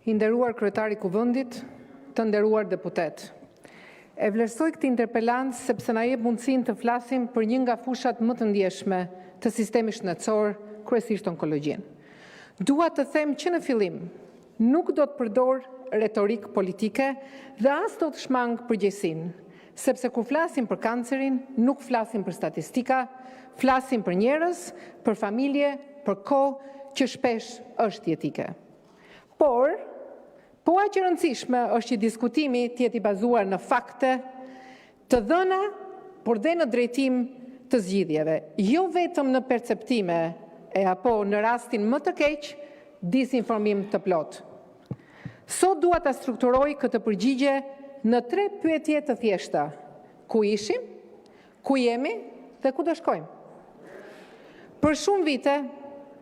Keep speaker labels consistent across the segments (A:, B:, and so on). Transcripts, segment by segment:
A: I nderuar kryetari i Kuvendit, të nderuar deputet. E vlerësoj këtë interpelancë sepse na jep mundësinë të flasim për një nga fushat më të ndjeshme të sistemit shëndetësor, kryesisht onkologjinë. Dua të them që në fillim nuk do të përdor retorik politike dhe as do të shmang përgjegjësinë, sepse kur flasim për kancerin, nuk flasim për statistika, flasim për njerëz, për familje, për kohë që shpesh është jetike. Por, po aq e rëndësishme është që diskutimi të jetë i bazuar në fakte, të dhëna, por dhe në drejtim të zgjidhjeve, jo vetëm në perceptime e apo në rastin më të keq, disinformim të plot. Sot dua ta strukturoj këtë përgjigje në 3 pyetje të thjeshta: ku ishim, ku jemi dhe ku do shkojmë. Për shumë vite,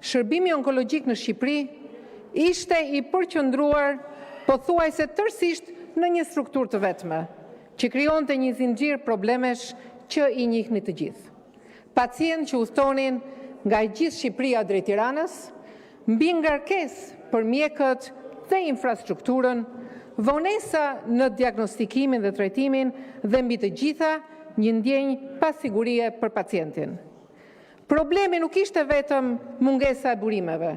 A: shërbimi onkologjik në Shqipëri ishte i përqendruar pothuajse tërësisht në një strukturë të vetme, që krijonte një zinxhir problemesh që i njihni të gjithë. Pacientë që udhtonin nga gjithë Shqipëria drejt Tiranës, mbi ngarkesë për mjekët dhe infrastrukturën, vonesa në diagnostikimin dhe trajtimin dhe mbi të gjitha një ndjenjë pasigurie për pacientin. Problemi nuk ishte vetëm mungesa e burimeve,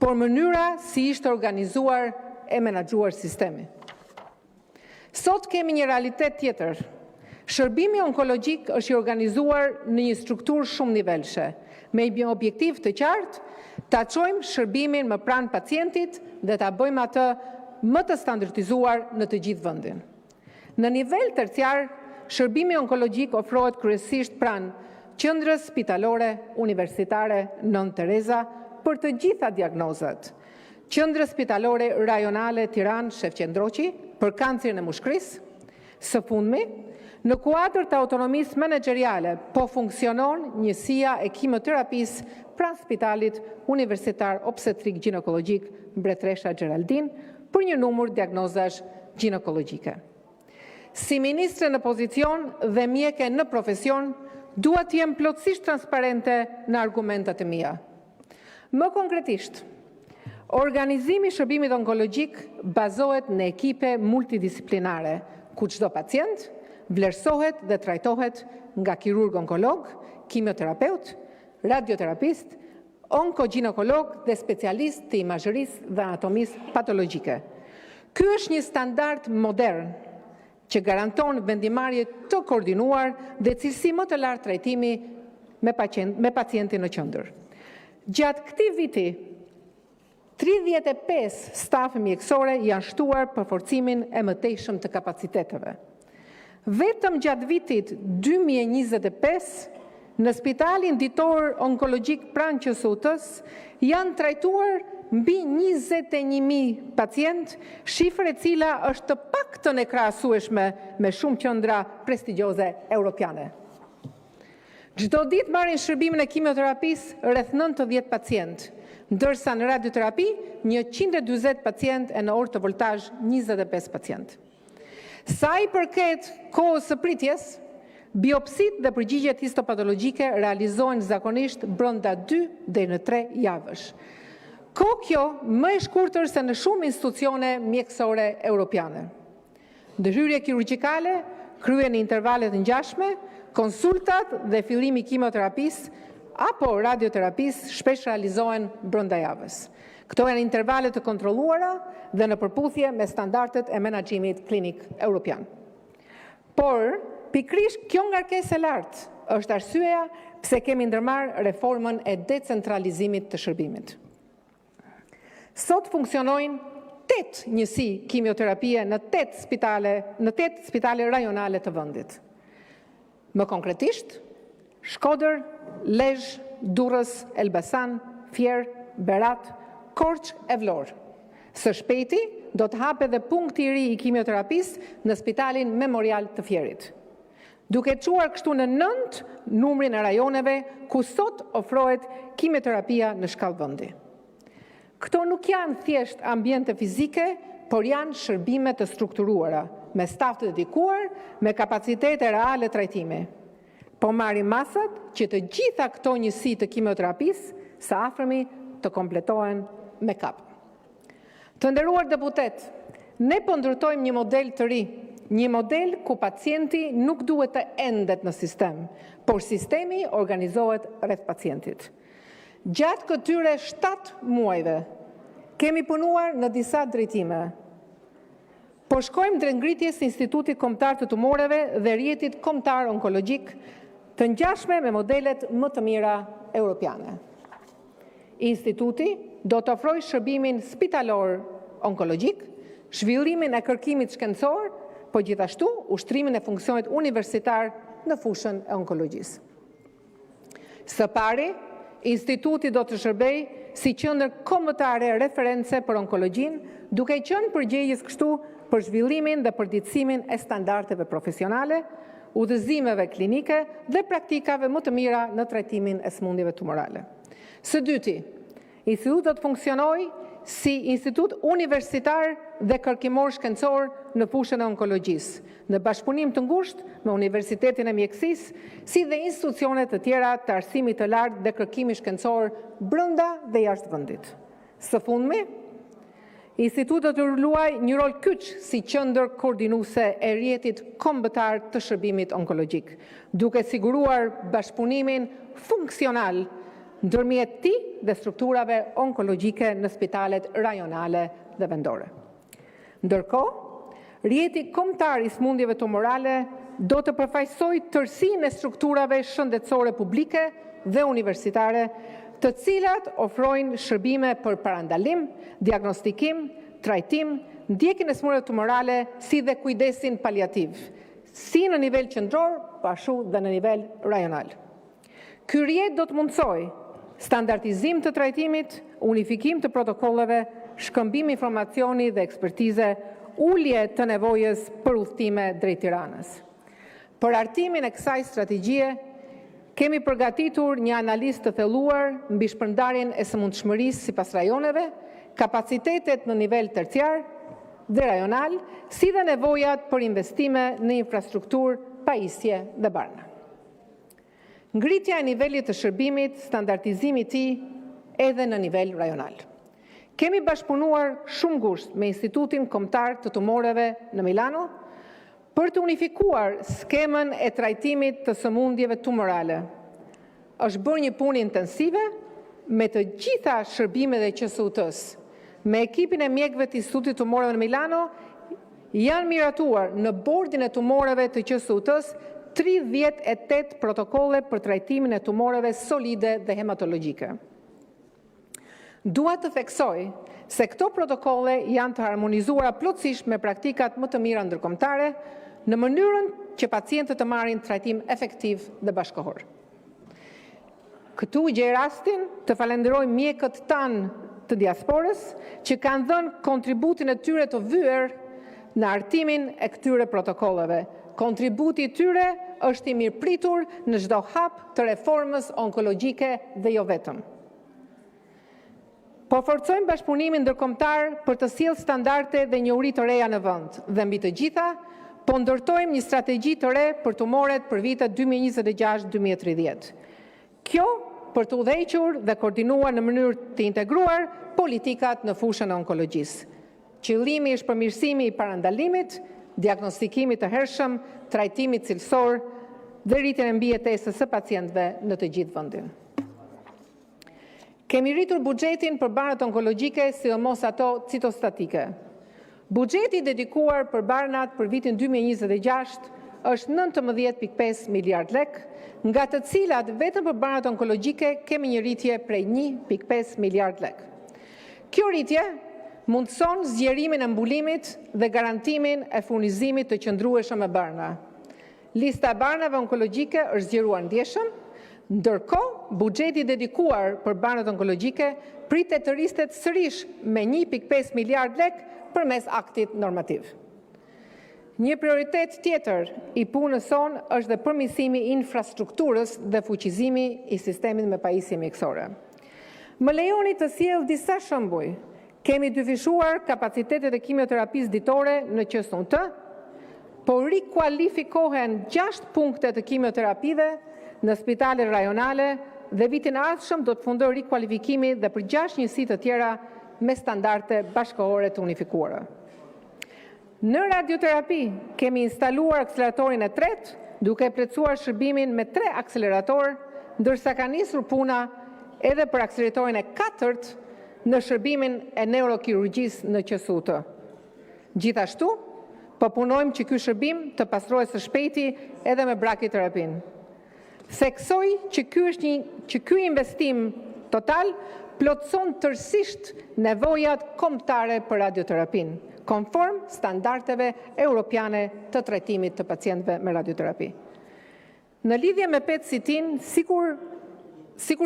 A: por mënyra si ishte organizuar e menaxhuar sistemi. Sot kemi një realitet tjetër. Shërbimi onkologjik është i organizuar në një strukturë shumë nivelshe, me një objektiv të qartë, ta çojmë shërbimin më pranë pacientit dhe ta bëjmë atë më të standardizuar në të gjithë vendin. Në nivel terciar, shërbimi onkologjik ofrohet kryesisht pranë qendrës spitalore universitare Nën Tereza për të gjitha diagnozat, qendrës spitalore rajonale Tiranë Shef Qendroqi për kancerin e mushkërisë. Së fundmi, në kuadër të autonomisë menaxheriale po funksionon njësia e kimoterapisë pranë Spitalit Universitar Obstetrik Ginekologjik Mbretëresha Gjeraldin për një numër diagnozash ginekologjike. Si ministre në pozicion dhe mjeke në profesion, dua të jem plotësisht transparente në argumentat e mia. Më konkretisht, organizimi i shërbimit onkologjik bazohet në ekipe multidisciplinare, ku çdo pacient vlerësohet dhe trajtohet nga kirurg onkolog, kimioterapeut, radioterapist, onkoginekolog dhe specialist të imazhërisë dhe anatomisë patologjike. Ky është një standard modern që garanton vendimarrje të koordinuar dhe cilësi më të lartë trajtimi me pacientin në qendër. Gjatë këtij viti, 35 stafë mjekësore janë shtuar për forcimin e mëtejshëm të kapaciteteve. Vetëm gjatë vitit 2025, në Spitalin Ditor Onkologjik pranë QSUT-s janë trajtuar mbi 21.000 pacient, shifër e cila është të paktën e krahasueshme me shumë qendra prestigjioze europiane. Çdo ditë marrin shërbimin e kimioterapisë rreth 90 pacient, ndërsa në radioterapi 140 pacient e në orë të voltazh 25 pacient. Sa i përket kohës së pritjes, biopsit dhe përgjigjet histopatologjike realizohen zakonisht brenda 2 deri në 3 javësh. Kjo më e shkurtër se në shumë institucione mjekësore europiane. Ndërhyrje kirurgjikale kryen në intervale të ngjashme, konsultat dhe fillimi i kimioterapisë apo radioterapisë shpesh realizohen brenda javës. Këto janë intervale të kontrolluara dhe në përputhje me standardet e menaxhimit klinik europian. Por, pikërisht kjo ngarkesë e lartë është arsyeja pse kemi ndërmarrë reformën e decentralizimit të shërbimit. Sot funksionojnë 8 njësi kimioterapie në 8 spitale rajonale të vendit. Më konkretisht, Shkodër, Lezhë, Durrës, Elbasan, Fier, Berat, Korçë e Vlorë. Së shpejti do të hapet edhe punkti i ri i kimioterapisë në Spitalin Memorial të Fierit, duke çuar kështu në 9 numrin e rajoneve ku sot ofrohet kimioterapia në shkallë vendi. Këto nuk janë thjesht ambiente fizike, por janë shërbime të strukturuara, me staf të dedikuar, me kapacitete reale trajtimi. Po marrim masat që të gjitha këto njësi të kimioterapisë së afërmi të kompletohen me kap. Të nderuar deputet, ne po ndërtojmë një model të ri, një model ku pacienti nuk duhet të endet në sistem, por sistemi organizohet rreth pacientit. Gjatë këtyre 7 muajve kemi punuar në disa drejtime. Po shkojmë drejt ngritjes së Institutit Kombëtar të Tumoreve dhe rrjetit kombëtar onkologjik, të ngjashme me modelet më të mira europiane. Instituti do të ofrojë shërbimin spitalor onkologjik, zhvillimin e kërkimit shkencor, po gjithashtu ushtrimin e funksionit universitar në fushën e onkologjisë. Së pari, instituti do të shërbejë si qendër kombëtare reference për onkologjinë, duke qenë përgjegjës kështu për zhvillimin dhe përditësimin e standardeve profesionale, udhëzimeve klinike dhe praktikave më të mira në trajtimin e sëmundjeve tumorale. Së dyti, instituti do të funksionojë si institut universitar dhe kërkimor shkencor në fushën e onkologjisë, në bashkëpunim të ngushtë me Universitetin e Mjekësisë, si dhe institucione të tjera të arsimit të lartë dhe kërkimit shkencor brenda dhe jashtë vendit. Së fundmi, instituti do të luajë një rol kyç si qendër koordinuese e rrjetit kombëtar të shërbimit onkologjik, duke siguruar bashkëpunimin funksional ndërmjet tij dhe strukturave onkologjike në spitalet rajonale dhe vendore. Ndërkohë, rrjeti kombëtar i sëmundjeve tumorale do të përfaqësojë tërësinë e strukturave shëndetësore publike dhe universitare, të cilat ofrojnë shërbime për parandalim, diagnostikim, trajtim, ndjekjen e sëmundjeve tumorale si dhe kujdesin paliativ, si në nivel qendror, po ashtu dhe në nivel rajonal. Ky rrjet do të mundsojë standardizim të trajtimit, unifikim të protokolleve, shkëmbim informacioni dhe ekspertize, ulje të nevojës për udhëtime drejt Tiranës. Për hartimin e kësaj strategjie, kemi përgatitur një analizë të thelluar mbi shpërndarjen e sëmundshmërisë sipas rajoneve, kapacitetet në nivel terciar dhe rajonal, si dhe nevojat për investime në infrastrukturë, pajisje dhe barna. Ngritja e nivelit të shërbimit, standardizimi i tij edhe në nivel rajonal. Kemi bashkëpunuar shumë ngushtë me Institutin Kombëtar të Tumoreve në Milano për të unifikuar skemën e trajtimit të sëmundjeve tumorale. Është bërë një punë intensive me të gjitha shërbimet e QSUT-s. Me ekipin e mjekëve të Institutit Tumoreve në Milano janë miratuar në bordin e tumoreve të QSUT-s 38 protokolle për trajtimin e tumoreve solide dhe hematologjike. Dua të theksoj se këto protokolle janë të harmonizuara plotësisht me praktikat më të mira ndërkombëtare në mënyrën që pacientët të marrin trajtim efektiv dhe bashkëkohor. Këtu gjej rastin të falenderoj mjekët tanë të diasporës që kanë dhënë kontributin e tyre të vyer në hartimin e këtyre protokolleve. Kontributi i tyre është i mirëpritur në çdo hap të reformës onkologjike dhe jo vetëm. Po forcojmë bashkëpunimin ndërkombëtar për të sjellë standarde dhe njohuri të reja në vend dhe mbi të gjitha, po ndërtojmë një strategji të re për tumoret për vitet 2026-2030. Kjo për të udhëhequr dhe koordinuar në mënyrë të integruar politikat në fushën e onkologjisë. Qëllimi është përmirësimi i parandalimit, diagnostikimit të hershëm, trajtimit cilësor dhe rritjen e mbijetesës së pacientëve në të gjithë vendin. Kemi rritur buxhetin për barnat onkologjike, sidomos ato citostatike. Buxheti dedikuar për barnat për vitin 2026 është 19.5 miliard lek, nga të cilat vetëm për barnat onkologjike kemi një rritje prej 1.5 miliard lek. Kjo rritje mundson zgjerimin e mbulimit dhe garantimin e furnizimit të qëndrueshëm me barna. Lista e barnave onkologjike është zgjeruar ndjeshëm, ndërkohë buxheti dedikuar për barnat onkologjike pritet të rristet sërish me 1.5 miliard lek përmes aktit normativ. Një prioritet tjetër i punës sonë është dhe përmirësimi i infrastrukturës dhe fuqizimi i sistemit me pajisje mjekësore. Më lejoni të sjell disa shembuj. Kemi dyfishuar kapacitetet e kimioterapisë ditore në QSUT, po rikualifikohen 6 punkte të kimioterapive në spitalet rajonale dhe vitin ardhshëm do të fundojë rikualifikimi dhe për 6 njësi të tjera me standarde bashkëkohore të unifikuara. Në radioterapi kemi instaluar akseleratorin e tretë, duke plotësuar shërbimin me 3 akselerator, ndërsa ka nisur puna edhe për akseleratorin e 4 në shërbimin e neurokirurgjisë në QSUT. Gjithashtu, po punojmë që ky shërbim të pastrohet së shpejti edhe me brakiterapin. Theksoj që ky investim total plotëson tërësisht nevojat kombëtare për radioterapin, konform standardeve europiane të trajtimit të pacientëve me radioterapi. Në lidhje me PET-CT-in, sikur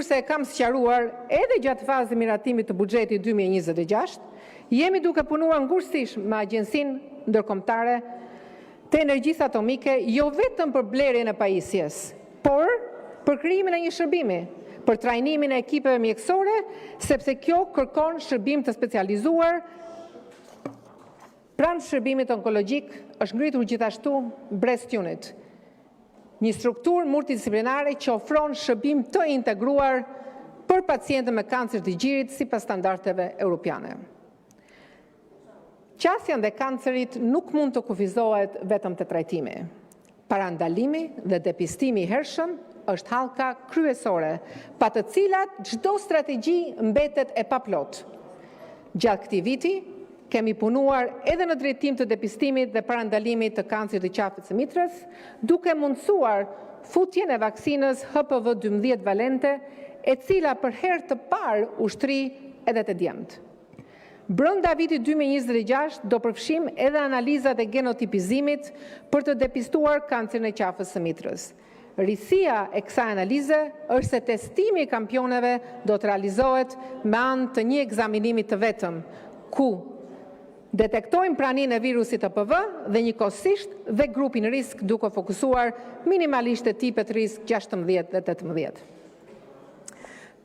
A: se e kam sqaruar edhe gjatë fazës miratimit të buxhetit 2026, jemi duke punuar ngushtisht me Agjencinë Ndërkombëtare të Energjisë Atomike, jo vetëm për blerjen e pajisjes, por për krijimin e një shërbimi, për trajnimin e ekipeve mjekësore, sepse kjo kërkon shërbim të specializuar. Pranë shërbimit onkologjik është ngritur gjithashtu Breast Unit, një strukturë multidisciplinare që ofron shërbim të integruar për pacientët me kancer të gjirit sipas standardeve europiane. Qasja ndaj kancerit nuk mund të kufizohet vetëm te trajtimi. Parandalimi dhe depistimi i hershëm është hallka kryesore, pa të cilat çdo strategji mbetet e paplot. Gjatë këtij viti kemi punuar edhe në drejtim të depistimit dhe parandalimit të kancerit të qafës së mitrës, duke mundësuar futjen e vaksinës HPV-12 valente, e cila për herë të parë ushtri edhe të djemtë. Brenda vitit 2026 do përfshim edhe analizat e genotipizimit për të depistuar kancerin e qafës së mitrës. Risia e kësaj analize është se testimi i kampioneve do të realizohet me anë të një ekzaminimi të vetëm, ku detektojmë praninë e virusit HPV dhe njëkohësisht dhe grupin risk, duke fokusuar minimalisht te tipet risk 16 dhe 18.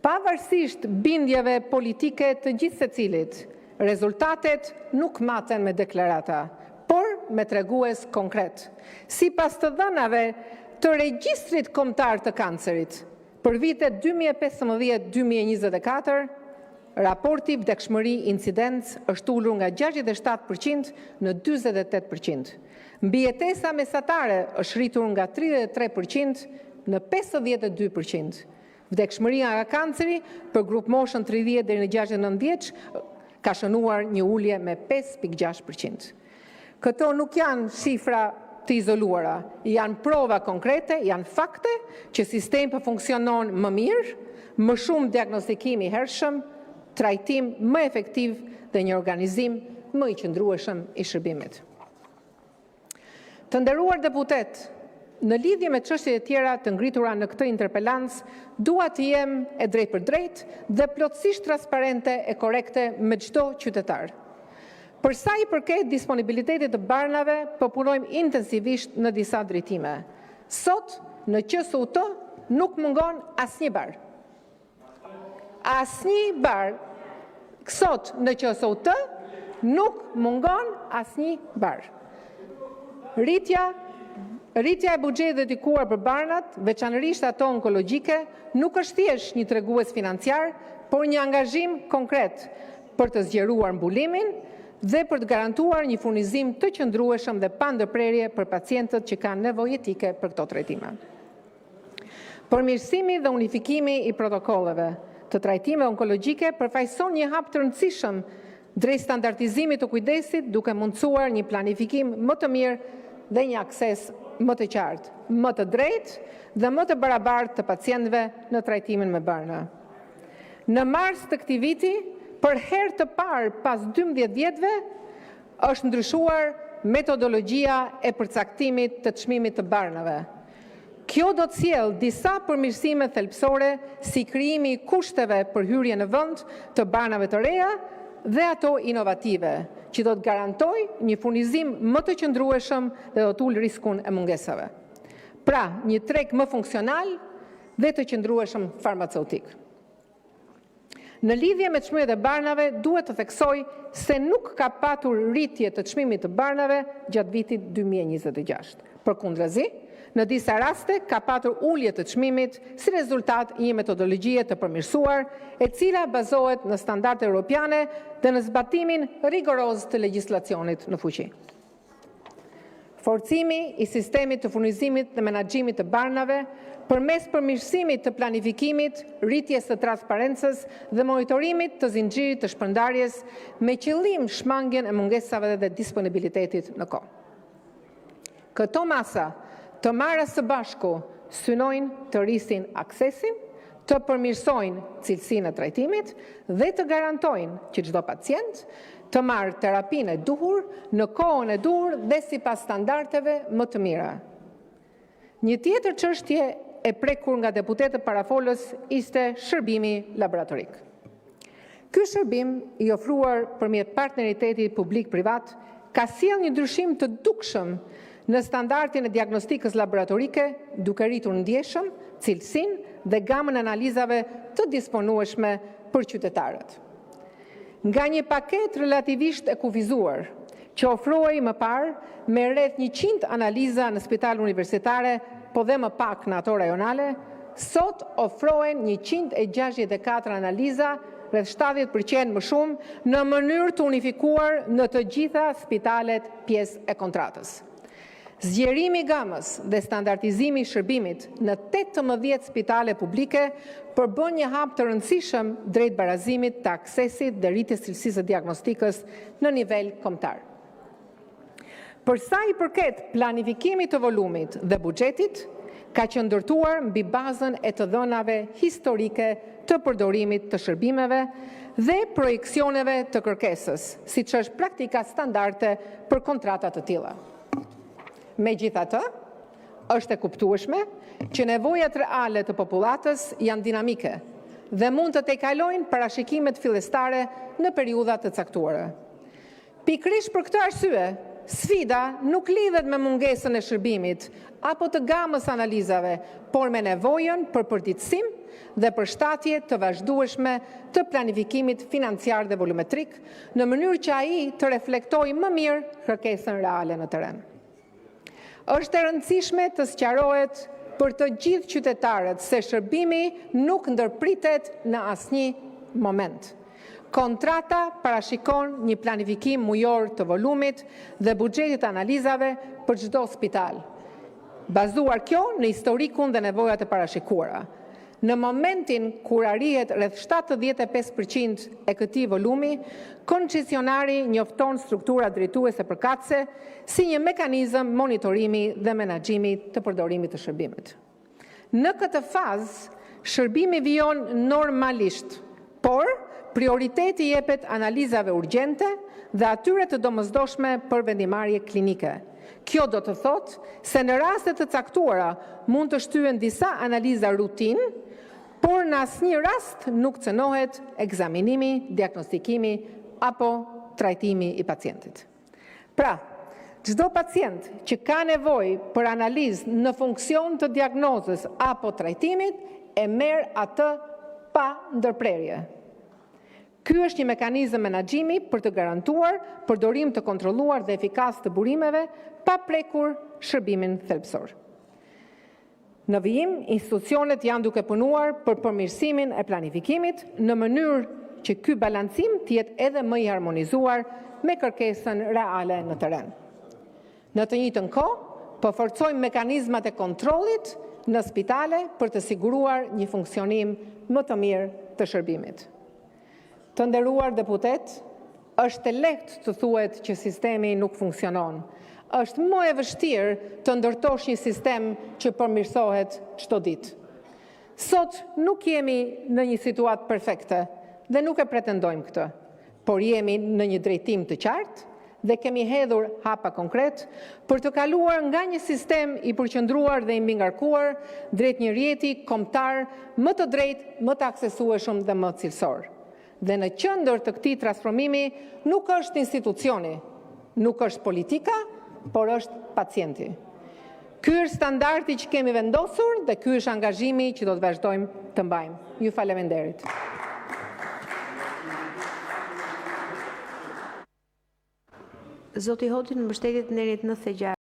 A: Pavarësisht bindjeve politike të gjithë secilit, rezultatet nuk maten me deklarata, por me tregues konkret. Sipas të dhënave të regjistrit kombëtar të kancerit për vitet 2015-2024, raporti vdekshmëri incidencë është ulur nga 67% në 48%. Mbijetesa mesatare është rritur nga 33% në 52%. Vdekshmëria nga kanceri për grup moshën 30 deri në 69 vjeç ka shënuar një ulje me 5.6%. Këto nuk janë shifra të izoluara, janë prova konkrete, janë fakte që sistemi po funksionon më mirë, më shumë diagnostikimi hershëm, trajtim më efektiv dhe një organizim më i qëndrueshëm i shërbimit. Të nderuar deputet, në lidhje me çështjet e tjera të ngritura në këtë interpelancë, dua të jem e drejtë për drejtë dhe plotësisht transparente e korrekte me çdo qytetar. Për sa i përket disponibilitetit të barnave, po punojmë intensivisht në disa drejtime. Sot, në QSUT nuk mungon asnjë bar. Asnjë bar. Sot, në QSUT nuk mungon asnjë bar. Rritja e buxhetit dedikuar për barnat, veçanërisht ato onkologjike, nuk është thjesht një tregues financiar, por një angazhim konkret për të zgjeruar mbulimin dhe për të garantuar një furnizim të qëndrueshëm dhe pa ndërprerje për pacientët që kanë nevojë etike për këto trajtime. Përmirësimi dhe unifikimi i protokolleve të trajtimeve onkologjike përfaqëson një hap të rëndësishëm drejt standardizimit të kujdesit, duke mundësuar një planifikim më të mirë dhe një akses më të qartë, më të drejtë dhe më të barabartë të pacientëve në trajtimin me barna. Në mars të këtij viti, për herë të parë pas 12 vjetëve, është ndryshuar metodologjia e përcaktimit të çmimit të barnave. Kjo do të sjellë disa përmirësime thelbësore, si krijimi i kushteve për hyrje në vend të barnave të reja dhe ato inovative, që do të garantojë një furnizim më të qëndrueshëm dhe do të ulë riskun e mungesave. Pra, një treg më funksional dhe të qëndrueshëm farmaceutik. Në lidhje me çmimet e barnave, duhet të theksoj se nuk ka patur rritje të çmimit të barnave gjatë vitit 2026. Përkundërzi, Në disa raste ka patur ulje të çmimit si rezultat një metodologjie të përmirësuar, e cila bazohet në standarde europiane dhe në zbatimin rigoroz të legjislacionit në fuqi. Forcimi i sistemit të furnizimit dhe menaxhimit të banave përmes përmirësimit të planifikimit, rritjes së transparencës dhe monitorimit të zinxhirit të shpërndarjes me qëllim shmangjen e mungesave dhe disponibilitetit në kohë. Këto masa të marra së bashku synojnë të rrisin aksesin, të përmirësojnë cilësinë e trajtimit dhe të garantojnë që çdo pacient të marrë terapinë e duhur në kohën e duhur dhe sipas standardeve më të mira. Një tjetër çështje e prekur nga deputetët parafolës ishte shërbimi laboratorik. Ky shërbim i ofruar përmjet partneritetit publik-privat ka sjellë një ndryshim të dukshëm në standardin e diagnostikës laboratorike, duke rritur ndjeshëm, cilësinë dhe gamën e analizave të disponueshme për qytetarët. Nga një paket relativisht e kufizuar, që ofrohej më parë me rreth 100 analiza në spitale universitare, po dhe më pak në ato rajonale, sot ofrohen 164 analiza, rreth 70% më shumë, në mënyrë të unifikuar në të gjitha spitalet pjesë e kontratës. Zgjerimi i gamës dhe standardizimi i shërbimit në 18 spitale publike përbën një hap të rëndësishëm drejt barazimit të aksesit dhe rritjes cilësisë së diagnostikës në nivel kombëtar. Për sa i përket planifikimit të volumit dhe buxhetit, ka qenë ndërtuar mbi bazën e të dhënave historike të përdorimit të shërbimeve dhe projeksioneve të kërkesës, siç është praktika standarde për kontrata të tilla. Megjithatë, është e kuptueshme që nevojat reale të popullatës janë dinamike dhe mund të tejkalojnë parashikimet fillestare në periudha të caktuara. Pikërisht për këtë arsye, sfida nuk lidhet me mungesën e shërbimit apo të gamës analizave, por me nevojën për përditësim dhe përshtatje të vazhdueshme të planifikimit financiar dhe volumetrik, në mënyrë që ai të reflektojë më mirë kërkesën reale në terren. Është e rëndësishme të sqarohet për të gjithë qytetarët se shërbimi nuk ndërpritet në asnjë moment. Kontrata parashikon një planifikim mujor të volumit dhe buxhetit të analizave për çdo spital, bazuar kjo në historikun dhe nevojat e parashikuara. Në momentin kur arrihet rreth 75% e këtij volumi, koncesionari njofton struktura drejtuese përkatëse si një mekanizëm monitorimi dhe menaxhimi të përdorimit të shërbimit. Në këtë fazë, shërbimi vijon normalisht, por prioriteti jepet analizave urgjente dhe atyre të domosdoshme për vendimarrje klinike. Kjo do të thotë se në raste të caktuara mund të shtyhen disa analiza rutinë, por në asnjë rast nuk cënohet ekzaminimi, diagnostikimi apo trajtimi i pacientit. Pra, çdo pacient që ka nevojë për analizë në funksion të diagnozës apo trajtimit e merr atë pa ndërprerje. Ky është një mekanizëm menaxhimi për të garantuar përdorim të kontrolluar dhe efikas të burimeve pa prekur shërbimin thelbësor. Në vijim, institucionet janë duke punuar për përmirësimin e planifikimit në mënyrë që ky balancim të jetë edhe më i harmonizuar me kërkesën reale në terren. Në të njëjtën kohë, po forcojmë mekanizmat e kontrollit në spitale për të siguruar një funksionim më të mirë të shërbimit. Të nderuar deputet, është e lehtë të thuhet që sistemi nuk funksionon. Është më e vështirë të ndërtosh një sistem që përmirësohet çdo ditë. Sot nuk jemi në një situatë perfekte dhe nuk e pretendojmë këtë, por jemi në një drejtim të qartë dhe kemi hedhur hapa konkret për të kaluar nga një sistem i përqendruar dhe i mbingarkuar drejt një rjeti kombëtar më të drejtë, më të aksesueshëm dhe më cilësor. Dhe në qendër të këtij transformimi nuk është institucioni, nuk është politika, por është pacienti. Ky është standardi që kemi vendosur dhe ky është angazhimi që do të vazhdojmë të mbajmë. Ju faleminderit.
B: Zoti Hoti, në mbështetjet nderit 96